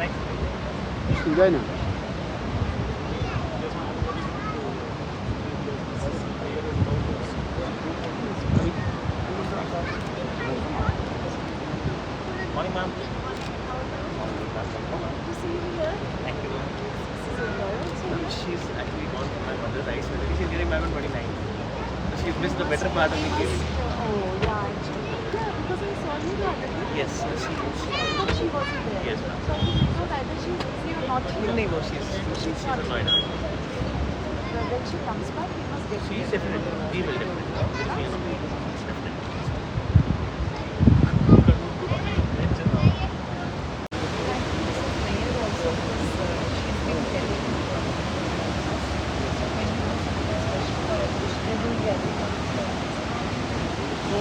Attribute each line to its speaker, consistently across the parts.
Speaker 1: Enjoy na.
Speaker 2: Morning, ma'am. She's actually gone from my mother's eyes. She's getting married on 29. So she's missed the better part of the case.
Speaker 3: Oh, yeah, actually. Yeah, because I saw you the other day.
Speaker 2: Yes, she
Speaker 3: But she wasn't there.
Speaker 2: Yes, ma'am.
Speaker 3: So I thought either she's busy or not here.
Speaker 2: No, she's
Speaker 3: not
Speaker 2: annoyed.
Speaker 3: But when she comes back, we must get
Speaker 2: She's definitely, we will definitely. She's definitely.
Speaker 3: Mayor also because she's been telling me
Speaker 4: So,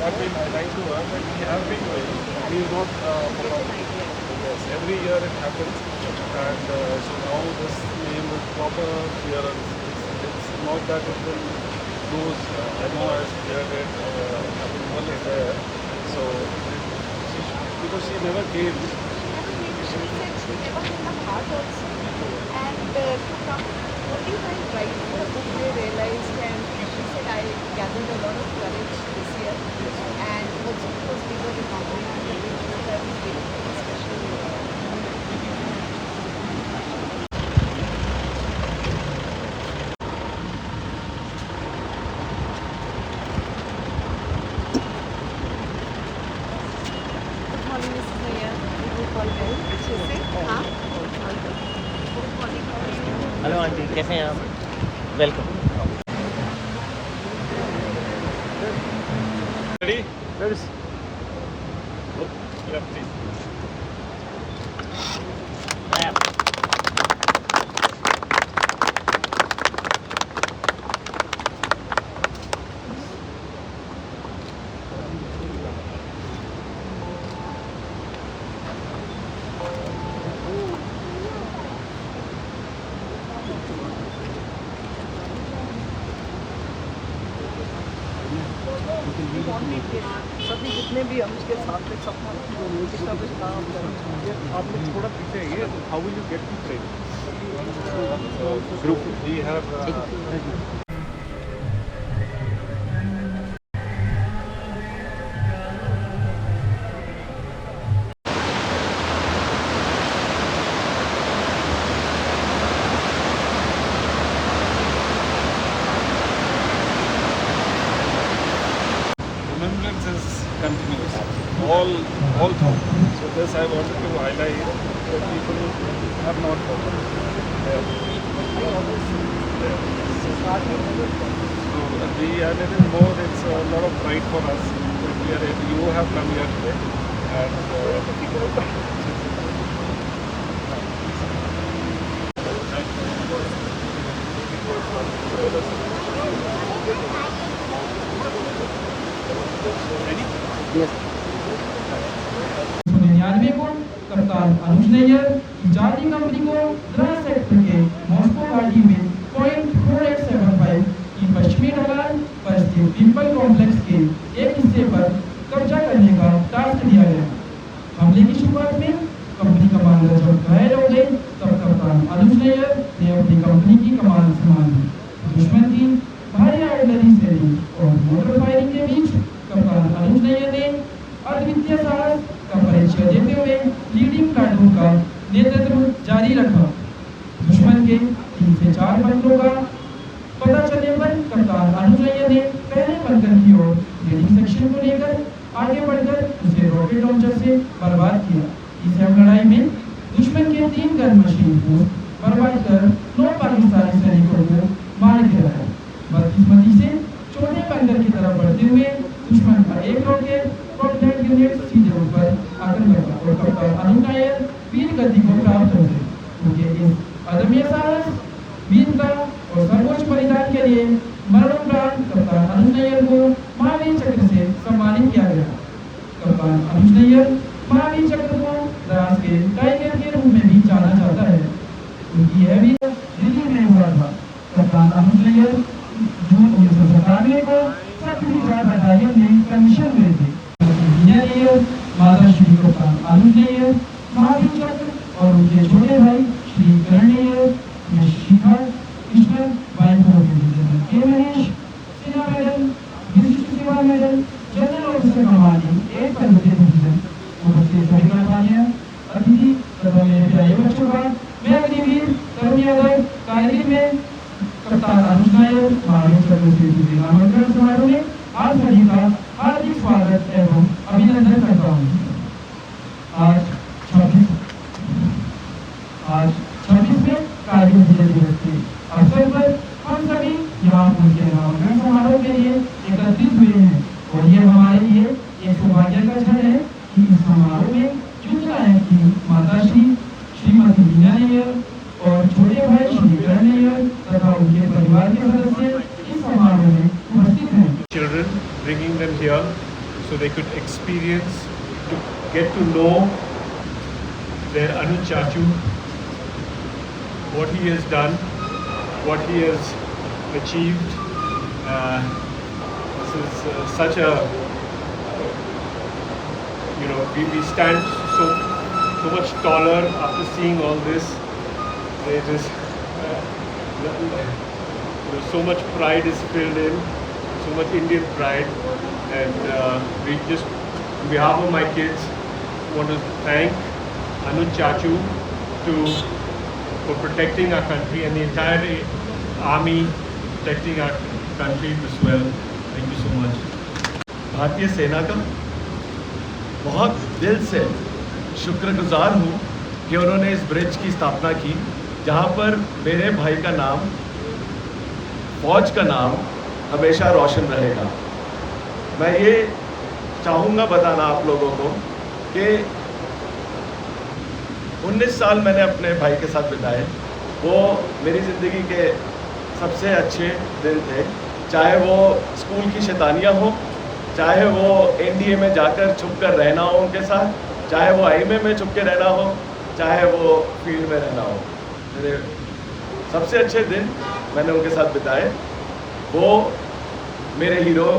Speaker 4: I've been trying to work, but we have been doing. We is not yes, every year it happens, and so now this name with proper clearance. It's not that it will lose. I know as cleared it, approval is there. So, because she never came.
Speaker 3: she said she never had the heart also. And to come only by writing the book they realized, and she said I gathered a lot of courage this year. And also because we were inaugurating the picture that we did especially. Good morning, Mrs. Nair. We will call well. अच्छे से हाँ Good morning. How are you?
Speaker 2: Hello aunty, कैसे हैं आप? Welcome.
Speaker 4: Ready?
Speaker 1: Let's
Speaker 4: Yeah, please.
Speaker 5: सभी जितने भी हम इसके साथ में सब कितना कुछ काम
Speaker 4: आप लोग थोड़ा पीछे आइए. How will you get to train? Group. We have. Remembrance is continuous, all through. So this I wanted to highlight that people have not forgotten. So we are a little more. It's a lot of pride for us that we are. You have come here today, and
Speaker 1: yes.
Speaker 6: 1999 को कप्तान अनुज नैयर जाली company को Dras sector के Moscow घाटी में .4875 की पश्चिमी ढलान पर स्थित पिंपल कॉम्प्लेक्स के एक हिस्से पर कब्जा करने का टास्क दिया गया. हमले की शुरुआत में कंपनी कमांडर जब घायल हो गए तब कप्तान अनुज नैयर ने अपनी कंपनी की कमान संभाली. दुश्मन की भारी आर्टिलरी सेलिंग और मोटर फायरिंग के बीच कप्तान अनुज नैयर ने अद्वितीय साहस का परिचय देते हुए लीडिंग प्लाटून का नेतृत्व जारी रखा. दुश्मन के 3 से 4 बंकरों का पता चलने पर कप्तान अनुज नैयर ने पहले बंकर की ओर लीडिंग सेक्शन को लेकर आगे बढ़कर उसे रॉकेट लॉन्चर से बर्बाद किया. इस लड़ाई में दुश्मन के 3 गन मशीन को बर्बाद कर 9 पाकिस्तानी सैनिकों को मार गिराया. बदकिस्मती से चौथे बंकर की तरफ बढ़ते हुए दुश्मन का एक रॉकेट प्रोपेलर यूनिट सीधे ऊपर आकर लगा और कप्तान अनुज नैयर वीर गति को प्राप्त हो गए. उनके इस अदम्य साहस, वीरता और सर्वोच्च बलिदान के लिए मरणोपरांत कप्तान अनुज नैयर को महावीर चक्र से सम्मानित किया गया. कप्तान अनुज नैयर महावीर चक्र को द्रास के टाइगर के रूप में भी जाना जाता है. उनकी यह भी दिल्ली में हुआ था. कप्तान अनुज नैयर जून 1997 को 7वीं बटालियन में कमीशन हुए थे. इंजीनियर माता श्री कप्तान अनुज नैयर महावीर चक्र और उनके छोटे भाई Shri Karan Nayyar, miss Shikha Krishnan, wife of general K Mahesh, सेना मेडल, विशिष्ट सेवा मेडल, जनरल ऑफिसर कमांडिंग 8 पर डिवीजन, उपस्थित सभी मेहमानियां, अतिथि तथा मेरे प्यारे बच्चों का मैं अग्निवीर तरुण यादव कायदे में कप्तान अनुज नायर महावीर चक्र से दूसरे नामांकन समारोह में आप सभी का हार्दिक स्वागत एवं अभिनंदन करता हूँ। आज 26वें कारगिल विजय दिवस के अवसर पर हम सभी यहाँ उनके नामांकन समारोह के लिए एकत्रित हुए हैं और ये हमारे लिए एक सौभाग्य का क्षण है कि इस समारोह में युद्ध नायक की माता श्रीमती मीना नैयर और छोटे भाई श्री करण नैयर तथा उनके परिवार के सदस्य इस समारोह में उपस्थित हैं।
Speaker 4: Children, bringing them here so they could experience, to get to know their Anuj Chachu, what he has done, what he has achieved. This is such a, we stand so much taller after seeing all this. It is, so much pride is filled in, so much Indian pride, and we just, on behalf of my kids, want to thank Anuj Chachu for protecting our country and the entire army protecting our country as well. Thank you so much.
Speaker 1: भारतीय सेना का बहुत दिल से शुक्रगुजार हूँ कि उन्होंने इस ब्रिज की स्थापना की जहाँ पर मेरे भाई का नाम, फौज का नाम हमेशा रोशन रहेगा। मैं ये चाहूँगा बताना आप लोगों को कि 19 साल मैंने अपने भाई के साथ बिताए। वो मेरी ज़िंदगी के सबसे अच्छे दिन थे, चाहे वो स्कूल की शैतानियाँ हों, चाहे वो एनडीए में जाकर छुप कर रहना हो उनके साथ, चाहे वो आईएमए में छुप के रहना हो, चाहे वो फील्ड में रहना हो। मेरे सबसे अच्छे दिन मैंने उनके साथ बिताए। वो मेरे हीरो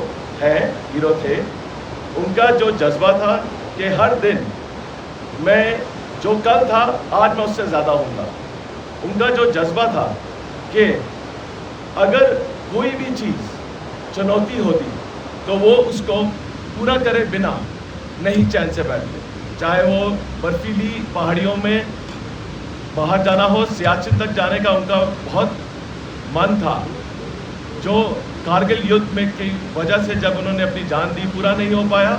Speaker 1: थे। उनका जो जज्बा था कि हर दिन मैं जो कल था आज मैं उससे ज़्यादा हूँगा। उनका जो जज्बा था कि अगर कोई भी चीज़ चुनौती होती तो वो उसको पूरा करे बिना नहीं चैन से बैठते। चाहे वो बर्फीली पहाड़ियों में बाहर जाना हो, सियाचिन तक जाने का उनका बहुत मन था, जो कारगिल युद्ध में की वजह से जब उन्होंने अपनी जान दी पूरा नहीं हो पाया,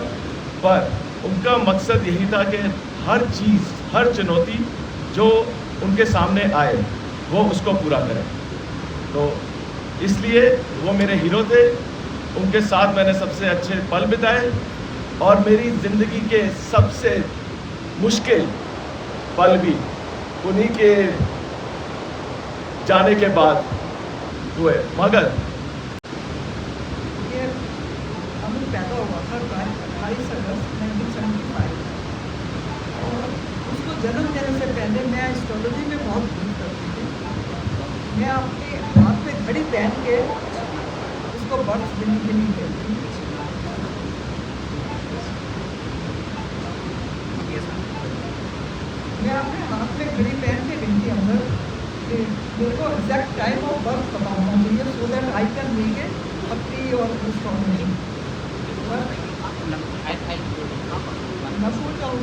Speaker 1: पर उनका मकसद यही था कि हर चीज़, हर चुनौती जो उनके सामने आए वो उसको पूरा करें। तो इसलिए वो मेरे हीरो थे। उनके साथ मैंने सबसे अच्छे पल बिताए और मेरी ज़िंदगी के सबसे मुश्किल पल भी उन्हीं के जाने के बाद हुए। मगर
Speaker 5: ये अमित पैदा हुआ था 28 अगस्त 1975 और उसको जन्म देने से पहले मैं एस्ट्रोलॉजी में बहुत बिलीव करती थी। मैं अपने हाथ में घड़ी पहन के उसको बर्थ देने के लिए कहती थी। मैं अपने हाथ में घड़ी पहन के गई थी अंदर, मेरे को एग्जैक्ट टाइम ऑफ बर्थ पता होना चाहिए so that I can make it अपनी और कॉम्बिनेशन। मैं भूल जाऊँ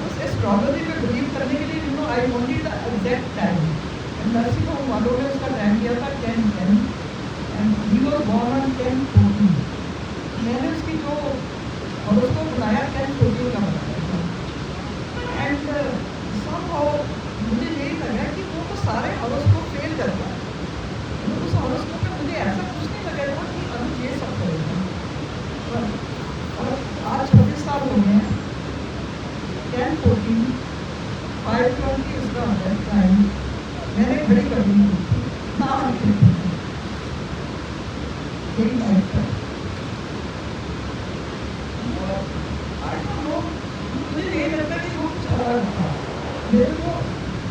Speaker 5: उस एस्ट्रोलॉजी में बिलीव करने के लिए I wanted the exact time. Nursing home वालों ने उसका टाइम दिया था 10:10 and he was born on 10:14। मैंने उसकी जो हॉरोस्कोप बनाया 10:14 का बनाया था एंड समहाउ मुझे यही लगा कि वो तो सारे हॉरोस्कोप फेल कर गया। उस हॉरोस्कोप में मुझे ऐसा कुछ नहीं लगा था कि अनुज ये सब करेगा। और आज 26 साल हो गए हैं, 10:14 5:20 उसका टाइम मैंने घड़ी कर दी ना यही लाइफ है। मुझे ये लगता कि वो चला रहा था, मेरे को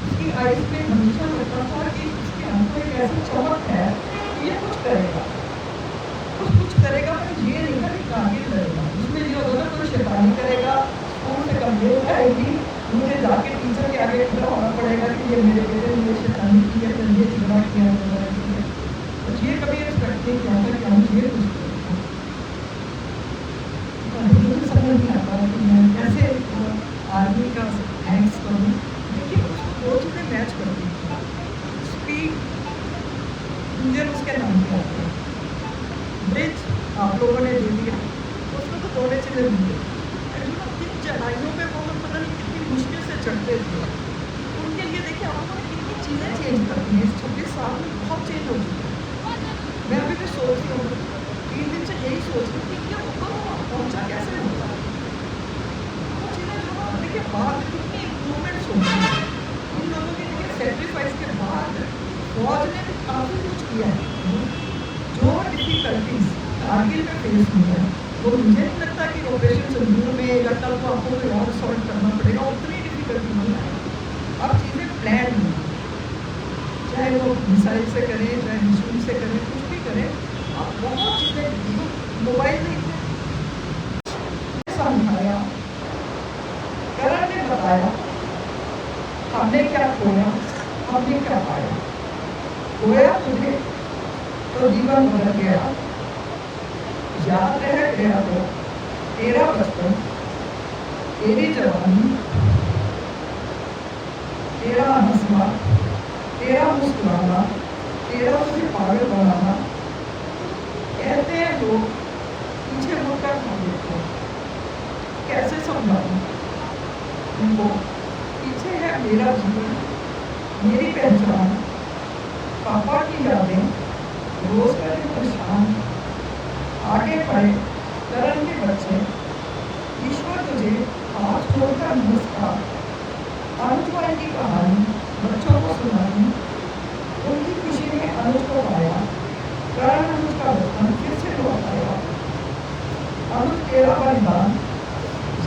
Speaker 5: उसकी आइज में हमेशा लगता था कि उसके आंखों में ऐसी चमक है कि ये कुछ करेगा, कुछ करेगा। पर ये नहीं था कि कारगिल करेगा। उसमें ये होगा ना कोई शैतानी करेगा, स्कूल से ये आएगी मुझे जाके टीचर के आगे खड़ा होना पड़ेगा कि ये मेरे बेटे ने ये शैतानी की है, ये झगड़ा किया वगैरह की है। तो ये कभी एक्सपेक्ट नहीं किया था कि हम ये कुछ मुझे समझ नहीं आता कि मैं कैसे आर्मी का थैंक्स करूँ। देखिए उसको दो चीज़ें मैच करती थी, स्पीड, इंजन उसके नाम पे आते हैं, ब्रिज आप लोगों ने दे दिया, उसको तो दोनों चीज़ें मिली। किन चढ़ाइयों पे वो लोग पता नहीं कितनी मुश्किल से चढ़ते थे, उनके लिए देखिए आप लोगों ने कितनी चीज़ें चेंज कर दी हैं। इस 26 साल में बहुत चेंज हो चुकी है। मैं अभी भी सोच रही हूँ, 3 दिन से यही सोच रही हूँ कि क्या ऊपर पहुँचा कैसे होगा। वो चीज़ें जो देखिए बाद कितनी इम्प्रूवमेंट्स होती हैं इन लोगों के देखिए सेक्रीफाइस के बाद फौज ने भी काफ़ी कुछ किया है। जो डिफिकल्टीज कारगिल में फेस हुई है वो मुझे नहीं लगता कि ऑपरेशन सिंदूर में या कल को आपको कोई और सॉल्व करना पड़ेगा, उतनी डिफिकल्टी नहीं आएगी। अब चीज़ें प्लान हुई, चाहे वो मिसाइल से करें, चाहे मशीन से करें, कुछ भी करें, अब बहुत चीज़ें मोबाइल नहीं थे समझाया, करण ने बताया हमने क्या खोया, हमने क्या पाया। खोया तुझे तो जीवन बदल गया, याद रह गया तो तेरा बचपन, तेरी जवानी, तेरा हंसना, तेरा मुस्कुराना, तेरा तुझे पागल बनाना। कहते हैं लोग पीछे मुड़कर हम देखो, कैसे समझाऊं उनको, पीछे है मेरा जीवन, मेरी पहचान, पापा की यादें, रोज का परेशान। आगे बढ़े करण के बच्चे, ईश्वर तुझे हाथ छोड़कर नमस्कार। अनुज भाई की कहानी बच्चों को सुनाई, उनकी खुशी में अनुज को पाया, करण अनुज का बचपन फिर से लौट आया। अनुज तेरा बलिदान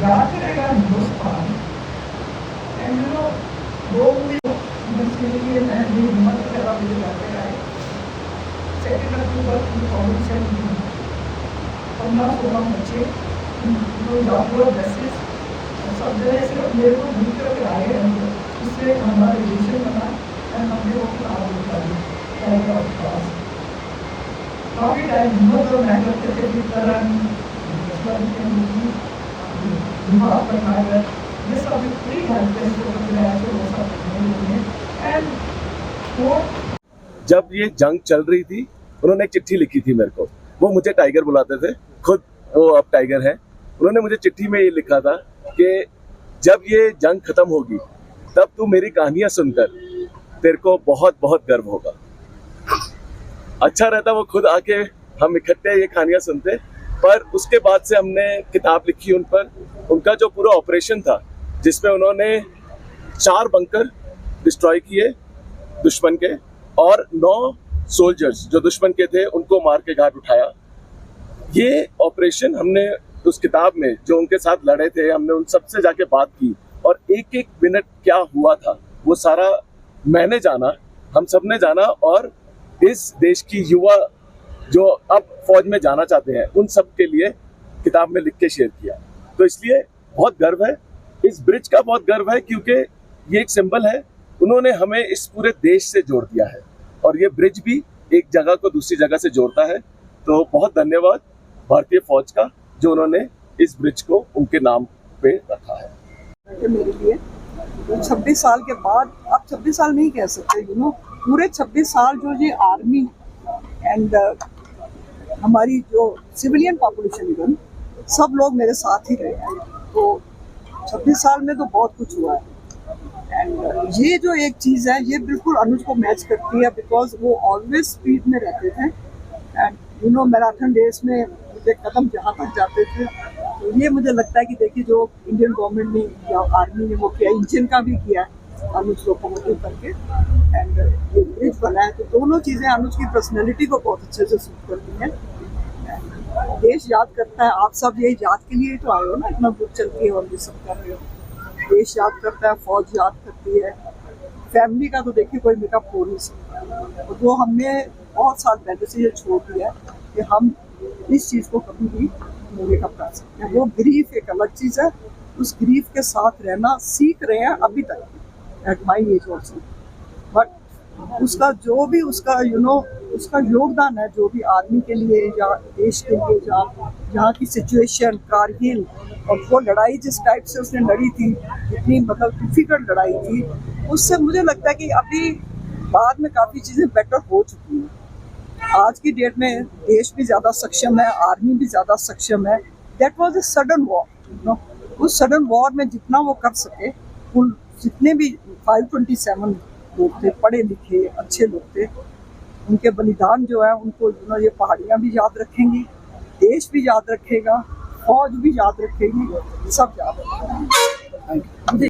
Speaker 5: याद करेगा हिंदुस्तान। एंड यू नो वो बच्चे के लिए मैं भी हिम्मत करा मुझे जाते आए 2 अक्टूबर 2017 15-16 बच्चे ड्रेसेस सब जगह सिर्फ मेरे को भूल कर आए हैं। उससे हमारा रिलेशन बना एंड हमने वो क्लास क्लास काफ़ी टाइम हिम्मत और मेहनत करके भी करण ये सब फ्री हेल्प एंड
Speaker 1: जब ये जंग चल रही थी उन्होंने एक चिट्ठी लिखी थी मेरे को, वो मुझे टाइगर बुलाते थे, खुद वो अब टाइगर है। उन्होंने मुझे चिट्ठी में ये लिखा था कि जब ये जंग खत्म होगी तब तू मेरी कहानियां सुनकर तेरे को बहुत बहुत गर्व होगा। अच्छा रहता वो खुद आके हम इकट्ठे ये कहानियां सुनते, पर उसके बाद से हमने किताब लिखी उन पर। उनका जो पूरा ऑपरेशन था जिसमें उन्होंने 4 बंकर डिस्ट्रॉय किए दुश्मन के और 9 सोल्जर्स जो दुश्मन के थे उनको मार के घाट उठाया, ये ऑपरेशन हमने उस किताब में जो उनके साथ लड़े थे हमने उन सबसे जाके बात की और एक एक मिनट क्या हुआ था वो सारा मैंने जाना, हम सब ने जाना और इस देश की युवा जो अब फौज में जाना चाहते हैं उन सब के लिए किताब में लिख के शेयर किया। तो इसलिए बहुत गर्व है, इस ब्रिज का बहुत गर्व है क्योंकि ये एक सिंबल है, उन्होंने हमें इस पूरे देश से जोड़ दिया है और ये ब्रिज भी एक जगह को दूसरी जगह से जोड़ता है। तो बहुत धन्यवाद भारतीय फौज का जो उन्होंने इस ब्रिज को उनके नाम पे रखा है।
Speaker 5: मेरे लिए 26 साल के बाद, आप 26 साल नहीं कह सकते, पूरे 26 साल जो ये आर्मी एंड हमारी जो सिविलियन पॉपुलेशन इवन सब लोग मेरे साथ ही रहे हैं। तो 26 साल में तो बहुत कुछ हुआ है एंड ये जो एक चीज़ है ये बिल्कुल अनुज को मैच करती है बिकॉज वो ऑलवेज स्पीड में रहते थे एंड मैराथन रेस में मुझे कदम जहाँ तक जाते थे। तो ये मुझे लगता है कि देखिए जो इंडियन गवर्नमेंट ने या आर्मी ने वो किया, इंजन का भी किया अनुज लोकोमोटिव करके एंड ये ब्रिज बना है। तो दोनों चीज़ें अनुज की पर्सनैलिटी को बहुत अच्छे से सूट करती हैं। देश याद करता है, आप सब यही याद के लिए तो आए हो ना, इतना बुक चल के और ये सब कर रहे हो। देश याद करता है, फौज याद करती है, फैमिली का तो देखिए कोई मेकअप हो नहीं सकता। तो वो हमने बहुत साल पहले से ये छोड़ दिया कि हम इस चीज़ को कभी भी मेकअप कर सकते हैं। वो ग्रीफ एक अलग चीज़ है उस ग्रीफ के साथ रहना सीख रहे हैं अभी तक, at my age also. But उसका जो भी उसका उसका योगदान है, जो भी आर्मी के लिए या देश के लिए, जहाँ की सिचुएशन कारगिल और वो लड़ाई जिस टाइप से उसने लड़ी थी, इतनी मतलब डिफिकल्ट लड़ाई थी, उससे मुझे लगता है कि अभी बाद में काफ़ी चीज़ें बेटर हो चुकी हैं। आज की डेट में देश भी ज़्यादा सक्षम है, आर्मी भी ज़्यादा सक्षम है। That was a sudden war, उस सडन वॉर में जितना वो कर सके, उन जितने भी 527 लोग थे, पढ़े लिखे अच्छे लोग थे, उनके बलिदान जो है उनको ये पहाड़ियाँ भी याद रखेंगी, देश भी याद रखेगा, फौज भी याद रखेगी, सब याद रखेंगे। Thank you.